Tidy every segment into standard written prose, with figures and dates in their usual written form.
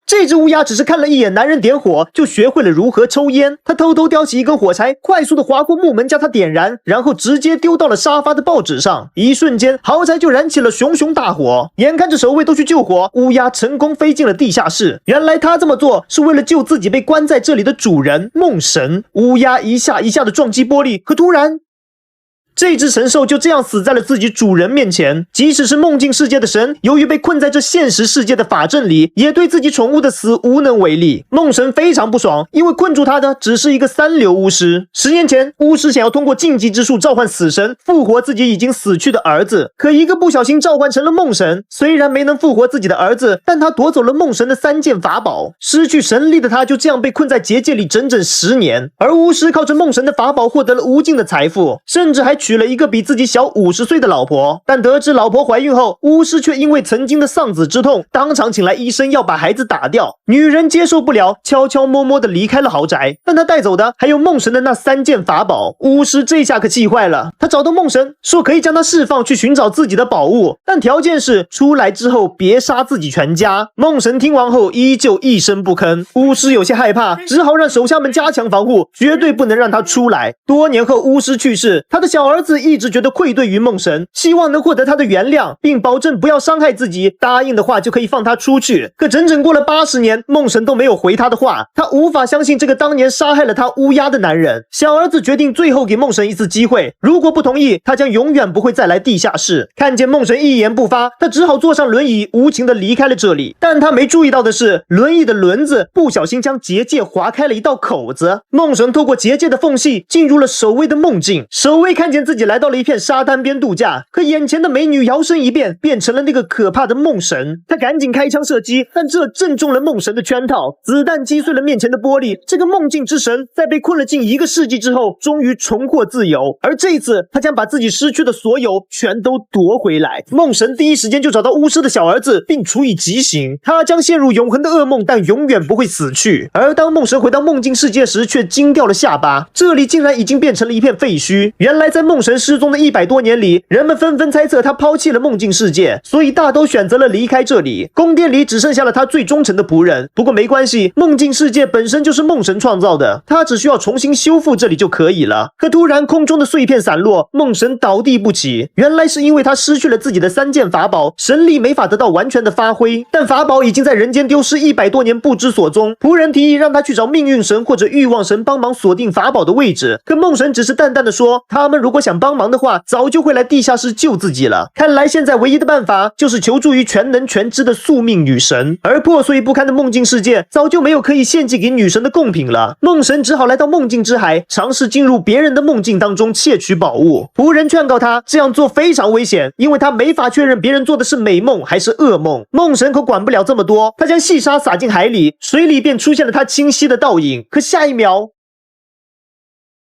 这只乌鸦只是看了一眼男人点火，就学会了如何抽烟。他偷偷叼起一根火柴，快速的划过木门将它点燃，然后直接丢到了沙发的报纸上。一瞬间，豪宅就燃起了熊熊大火。眼看着守卫都去救火，乌鸦成功飞进了地下室。原来他这么做是为了救自己被关在这里的主人梦神。乌鸦一下一下的撞击玻璃，可突然这只神兽就这样死在了自己主人面前。即使是梦境世界的神，由于被困在这现实世界的法阵里，也对自己宠物的死无能为力。梦神非常不爽，因为困住他的只是一个三流巫师。10年前，巫师想要通过禁忌之术召唤死神，复活自己已经死去的儿子，可一个不小心召唤成了梦神。虽然没能复活自己的儿子，但他夺走了梦神的3件法宝。失去神力的他就这样被困在结界里整整10年。而巫师靠着梦神的法宝获得了无尽的财富，甚至还娶了一个比自己小50岁的老婆。但得知老婆怀孕后，巫师却因为曾经的丧子之痛，当场请来医生要把孩子打掉。女人接受不了，悄悄摸摸的离开了豪宅，但她带走的还有梦神的那3件法宝。巫师这下可气坏了，他找到梦神说可以将他释放去寻找自己的宝物，但条件是出来之后别杀自己全家。梦神听完后依旧一声不吭。巫师有些害怕，只好让手下们加强防护，绝对不能让他出来。多年后巫师去世，他的小儿子一直觉得愧对于梦神，希望能获得他的原谅，并保证不要伤害自己，答应的话就可以放他出去。可整整过了80年，梦神都没有回他的话，他无法相信这个当年杀害了他乌鸦的男人。小儿子决定最后给梦神一次机会，如果不同意，他将永远不会再来地下室。看见梦神一言不发，他只好坐上轮椅，无情的离开了这里。但他没注意到的是，轮椅的轮子不小心将结界划开了一道口子，梦神透过结界的缝隙进入了守卫的梦境。守卫看见自己来到了一片沙滩边度假，可眼前的美女摇身一变，变成了那个可怕的梦神。他赶紧开枪射击，但这正中了梦神的圈套，子弹击碎了面前的玻璃。这个梦境之神在被困了近1个世纪之后，终于重获自由，而这一次他将把自己失去的所有全都夺回来。梦神第一时间就找到巫师的小儿子，并处以极刑。他将陷入永恒的噩梦，但永远不会死去。而当梦神回到梦境世界时，却惊掉了下巴，这里竟然已经变成了一片废墟。原来在梦神失踪的100多年里，人们纷纷猜测他抛弃了梦境世界，所以大都选择了离开这里。宫殿里只剩下了他最忠诚的仆人。不过没关系，梦境世界本身就是梦神创造的，他只需要重新修复这里就可以了。可突然空中的碎片散落，梦神倒地不起，原来是因为他失去了自己的3件法宝，神力没法得到完全的发挥。但法宝已经在人间丢失100多年不知所踪。仆人提议让他去找命运神或者欲望神帮忙锁定法宝的位置，可梦神只是淡淡的说，他们如果想帮忙的话，早就会来地下室救自己了。看来现在唯一的办法就是求助于全能全知的宿命女神，而破碎不堪的梦境世界早就没有可以献祭给女神的贡品了。梦神只好来到梦境之海，尝试进入别人的梦境当中窃取宝物。仆人劝告他这样做非常危险，因为他没法确认别人做的是美梦还是噩梦。梦神可管不了这么多，他将细沙撒进海里，水里便出现了他清晰的倒影。可下一秒，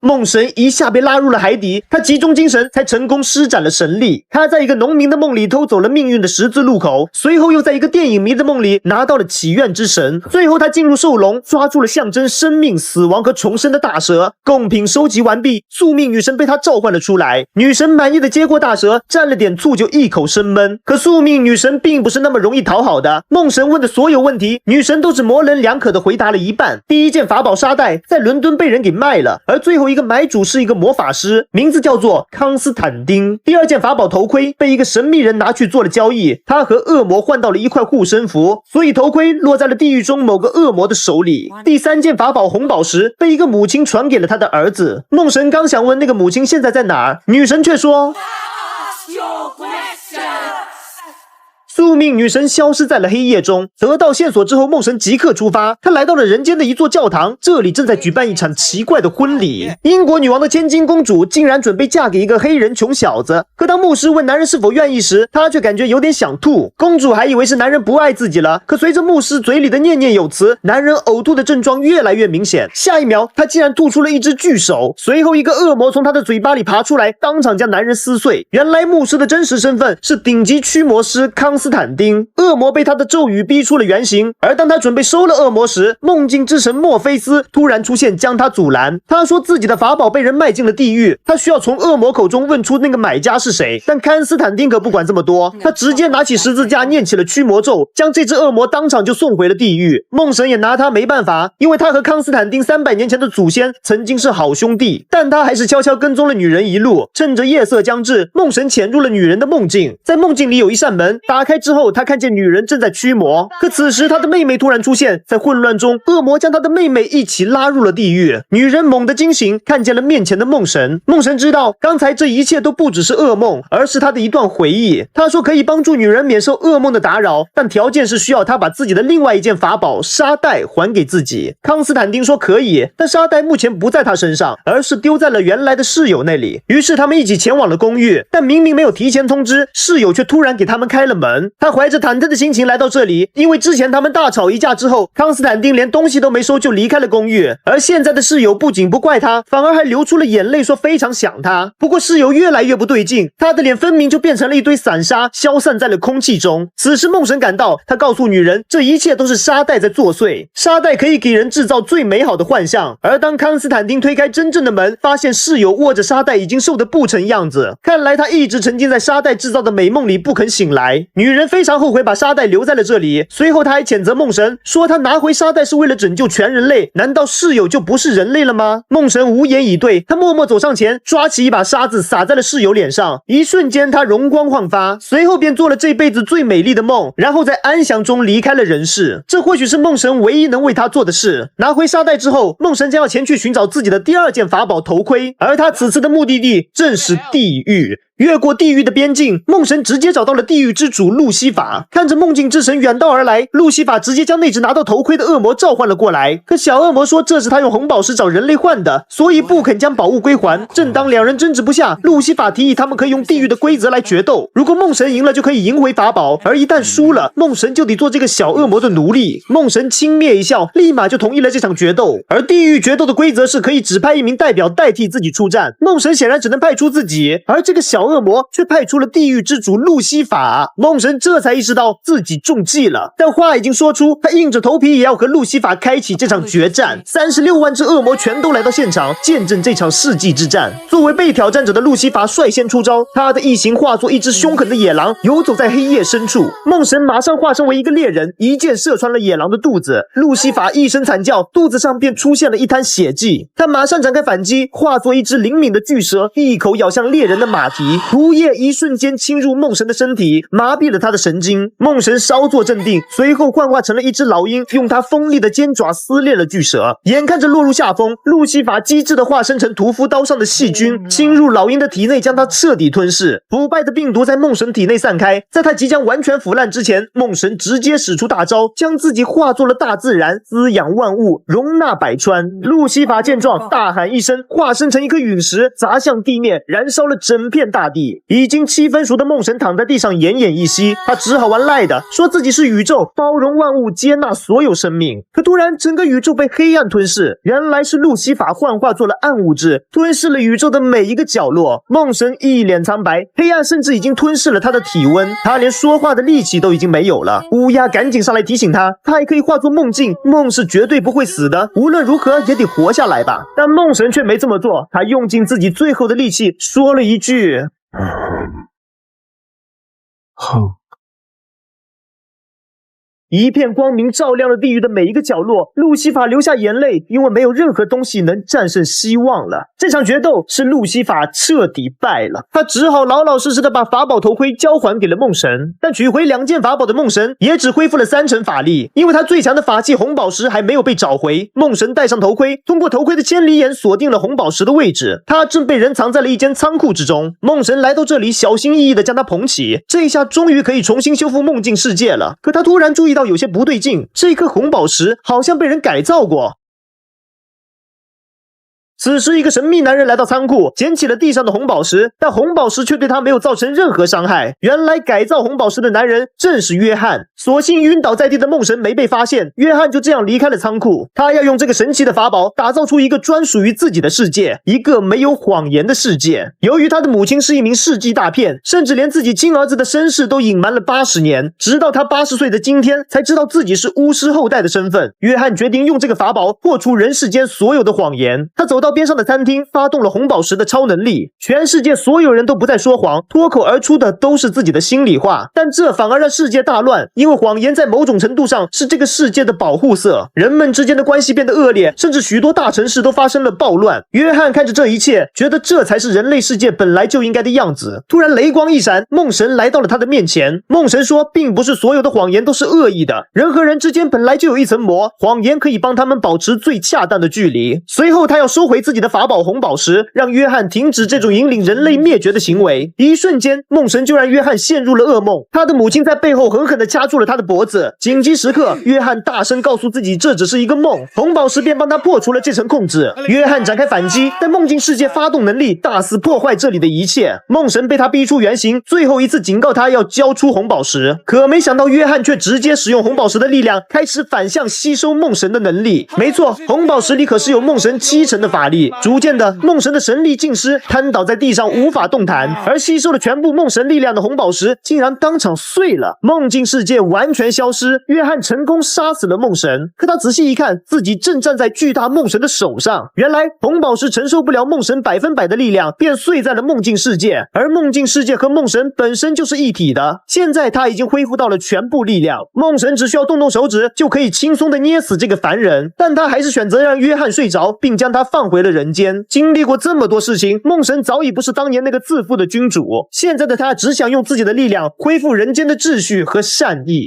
梦神一下被拉入了海底，他集中精神才成功施展了神力。他在一个农民的梦里偷走了命运的十字路口，随后又在一个电影迷的梦里拿到了祈愿之神。最后他进入兽笼，抓住了象征生命、死亡和重生的大蛇。贡品收集完毕，宿命女神被他召唤了出来。女神满意的接过大蛇，蘸了点醋就一口生闷。可宿命女神并不是那么容易讨好的，梦神问的所有问题，女神都只模棱两可的回答了一半。第一件法宝沙袋在伦敦被人给卖了，而最后一个买主是一个魔法师，名字叫做康斯坦丁。第2件法宝头盔被一个神秘人拿去做了交易，他和恶魔换到了一块护身符，所以头盔落在了地狱中某个恶魔的手里。第3件法宝红宝石被一个母亲传给了他的儿子。梦神刚想问那个母亲现在在哪儿，女神却说宿命女神消失在了黑夜中。得到线索之后，梦神即刻出发，他来到了人间的一座教堂，这里正在举办一场奇怪的婚礼。英国女王的千金公主竟然准备嫁给一个黑人穷小子，可当牧师问男人是否愿意时，她却感觉有点想吐。公主还以为是男人不爱自己了，可随着牧师嘴里的念念有词，男人呕吐的症状越来越明显。下一秒，他竟然吐出了一只巨手，随后一个恶魔从他的嘴巴里爬出来，当场将男人撕碎。原来牧师的真实身份是顶级驱魔师康斯斯坦丁。恶魔被他的咒语逼出了原形，而当他准备收了恶魔时，梦境之神墨菲斯突然出现将他阻拦。他说自己的法宝被人卖进了地狱，他需要从恶魔口中问出那个买家是谁。但康斯坦丁可不管这么多，他直接拿起十字架念起了驱魔咒，将这只恶魔当场就送回了地狱。梦神也拿他没办法，因为他和康斯坦丁300年前的祖先曾经是好兄弟，但他还是悄悄跟踪了女人一路。趁着夜色将至，梦神潜入了女人的梦境，在梦境里有一扇门，打开之后，他看见女人正在驱魔。可此时他的妹妹突然出现，在混乱中，恶魔将他的妹妹一起拉入了地狱。女人猛地惊醒，看见了面前的梦神。梦神知道刚才这一切都不只是噩梦，而是他的一段回忆。他说可以帮助女人免受噩梦的打扰，但条件是需要他把自己的另外一件法宝沙袋还给自己。康斯坦丁说可以，但沙袋目前不在他身上，而是丢在了原来的室友那里。于是他们一起前往了公寓，但明明没有提前通知，室友却突然给他们开了门。他怀着忐忑的心情来到这里，因为之前他们大吵一架之后，康斯坦丁连东西都没收就离开了公寓，而现在的室友不仅不怪他，反而还流出了眼泪，说非常想他。不过室友越来越不对劲，他的脸分明就变成了一堆散沙，消散在了空气中。此时梦神赶到，他告诉女人这一切都是沙袋在作祟，沙袋可以给人制造最美好的幻象。而当康斯坦丁推开真正的门，发现室友握着沙袋已经瘦得不成样子，看来他一直沉浸在沙袋制造的美梦里不肯醒来。女人非常后悔把沙袋留在了这里，随后他还谴责梦神，说他拿回沙袋是为了拯救全人类，难道室友就不是人类了吗？梦神无言以对，他默默走上前，抓起一把沙子撒在了室友脸上，一瞬间他容光焕发，随后便做了这辈子最美丽的梦，然后在安详中离开了人世。这或许是梦神唯一能为他做的事。拿回沙袋之后，梦神将要前去寻找自己的第二件法宝头盔，而他此次的目的地正是地狱。越过地狱的边境，梦神直接找到了地狱之主路西法。看着梦境之神远道而来，路西法直接将那只拿到头盔的恶魔召唤了过来。可小恶魔说这是他用红宝石找人类换的，所以不肯将宝物归还。正当两人争执不下，路西法提议他们可以用地狱的规则来决斗，如果梦神赢了就可以赢回法宝，而一旦输了，梦神就得做这个小恶魔的奴隶。梦神轻蔑一笑，立马就同意了这场决斗。而地狱决斗的规则是可以指派一名代表代替自己出战，梦神显然只能派出自己，而这个小恶魔却派出了地狱之主路西法。梦神这才意识到自己中计了，但话已经说出，他硬着头皮也要和路西法开启这场决战。36万只恶魔全都来到现场，见证这场世纪之战。作为被挑战者的路西法率先出招，他的异形化作一只凶狠的野狼，游走在黑夜深处。梦神马上化身为一个猎人，一箭射穿了野狼的肚子。路西法一声惨叫，肚子上便出现了一滩血迹。他马上展开反击，化作一只灵敏的巨蛇，一口咬向猎人的马蹄。毒液一瞬间侵入梦神的身体，麻痹了他的神经。梦神稍作镇定，随后幻化成了一只老鹰，用他锋利的尖爪撕裂了巨蛇。眼看着落入下风，路西法机智地化身成屠夫刀上的细菌，侵入老鹰的体内，将它彻底吞噬。腐败的病毒在梦神体内散开，在他即将完全腐烂之前，梦神直接使出大招，将自己化作了大自然，滋养万物，容纳百川。路西法见状，大喊一声，化身成一颗陨石，砸向地面，燃烧了整片大地。已经7分熟的梦神躺在地上奄奄一息，他只好玩赖的说自己是宇宙，包容万物，接纳所有生命。可突然整个宇宙被黑暗吞噬，原来是路西法幻化做了暗物质，吞噬了宇宙的每一个角落。梦神一脸苍白，黑暗甚至已经吞噬了他的体温，他连说话的力气都已经没有了。乌鸦赶紧上来提醒他，他还可以化作梦境，梦是绝对不会死的，无论如何也得活下来吧。但梦神却没这么做，他用尽自己最后的力气说了一句一片光明照亮了地狱的每一个角落，路西法流下眼泪，因为没有任何东西能战胜希望了。这场决斗是路西法彻底败了，他只好老老实实的把法宝头盔交还给了梦神。但取回2件法宝的梦神也只恢复了3成法力，因为他最强的法器红宝石还没有被找回。梦神戴上头盔，通过头盔的千里眼锁定了红宝石的位置，他正被人藏在了一间仓库之中。梦神来到这里，小心翼翼的将他捧起，这下终于可以重新修复梦境世界了。可他突然注意到有些不对劲，这颗红宝石好像被人改造过。此时，一个神秘男人来到仓库，捡起了地上的红宝石，但红宝石却对他没有造成任何伤害。原来改造红宝石的男人正是约翰。所幸晕倒在地的梦神没被发现，约翰就这样离开了仓库。他要用这个神奇的法宝打造出一个专属于自己的世界，一个没有谎言的世界。由于他的母亲是一名世纪大骗，甚至连自己亲儿子的身世都隐瞒了80年，直到他80岁的今天才知道自己是巫师后代的身份。约翰决定用这个法宝破除人世间所有的谎言。他走到边上的餐厅，发动了红宝石的超能力，全世界所有人都不再说谎，脱口而出的都是自己的心里话。但这反而让世界大乱，因为谎言在某种程度上是这个世界的保护色，人们之间的关系变得恶劣，甚至许多大城市都发生了暴乱。约翰看着这一切，觉得这才是人类世界本来就应该的样子。突然雷光一闪，梦神来到了他的面前。梦神说，并不是所有的谎言都是恶意的，人和人之间本来就有一层膜，谎言可以帮他们保持最恰当的距离。随后他要收回自己的法宝红宝石，让约翰停止这种引领人类灭绝的行为。一瞬间，梦神就让约翰陷入了噩梦。他的母亲在背后狠狠地掐住了他的脖子。紧急时刻，约翰大声告诉自己这只是一个梦，红宝石便帮他破除了这层控制。约翰展开反击，在梦境世界发动能力，大肆破坏这里的一切。梦神被他逼出原形，最后一次警告他要交出红宝石。可没想到约翰却直接使用红宝石的力量，开始反向吸收梦神的能力。没错，红宝石里可是有梦神70%的法力。逐渐的，梦神的神力尽失，瘫倒在地上无法动弹，而吸收了全部梦神力量的红宝石竟然当场碎了，梦境世界完全消失。约翰成功杀死了梦神，可他仔细一看，自己正站在巨大梦神的手上。原来红宝石承受不了梦神100%的力量，便碎在了梦境世界，而梦境世界和梦神本身就是一体的。现在他已经恢复到了全部力量，梦神只需要动动手指就可以轻松的捏死这个凡人，但他还是选择让约翰睡着，并将他放回了人间。经历过这么多事情，梦神早已不是当年那个自负的君主，现在的他只想用自己的力量恢复人间的秩序和善意。